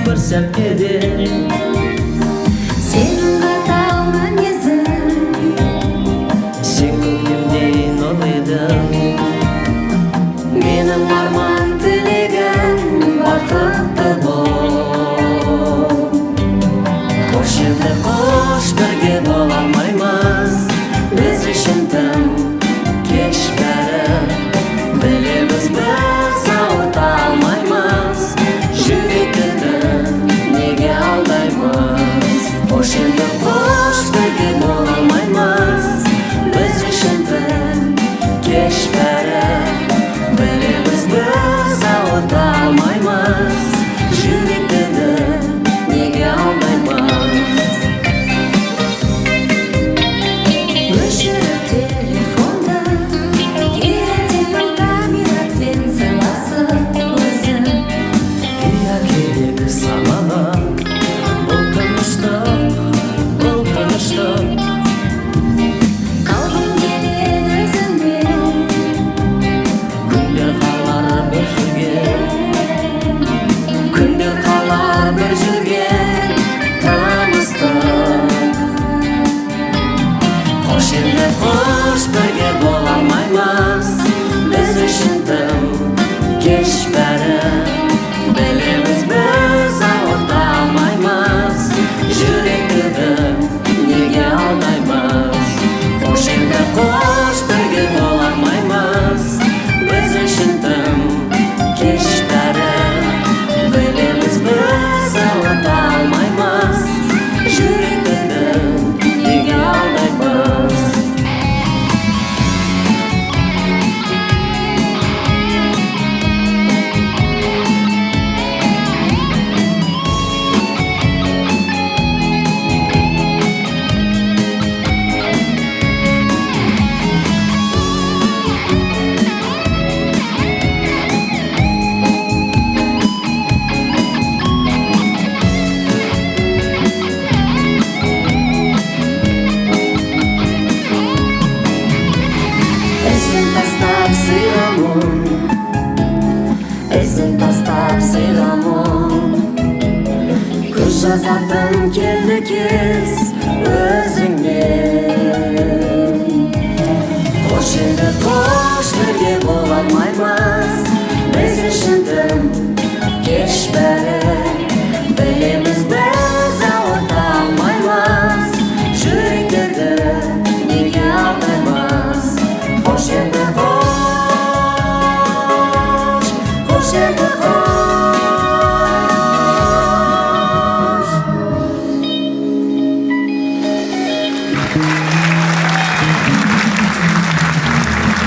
bir sepkede Senin қатал мінезің Sen көктемден ол едің Менің арман тілегім бақытты бол Қош енді қош бірге бола алмаймыз Біз үшін тым кеш бәрі Білеміз біз ауырта алмаймыз Жүректі неге алдаймыз Қош енді қош бірге бола алмаймыз Біз үшін тым кеш бәрі Білеміз біз ауырта алмаймыз Жүректі неге алдаймыз Өшіріп телефонды Ертең камерамен сыйласып өзің Үйә керек самаға Бұл тыныштық Қалғым келеді өзіңмен Күндер қалар бір жүрген Күндер қалар бір жүрген Таныстық Қош енді қош бірге бола алмаймыз Біз үшін тым кеш бәрі Білеміз біз ауырта алмаймыз Жүректі неге алдаймыз Қош енді қош бірге бола алмаймыз Біз үшін тым кеш бәрі Білеміз біз ауырта алмаймыз Жүректі неге алдаймыз Ізін тастап сыйламын Көз жазатын келді кез өзіңнен Қош енді қош бірге бола алмаймыз Біз үшін тым кеш бәрі Білеміз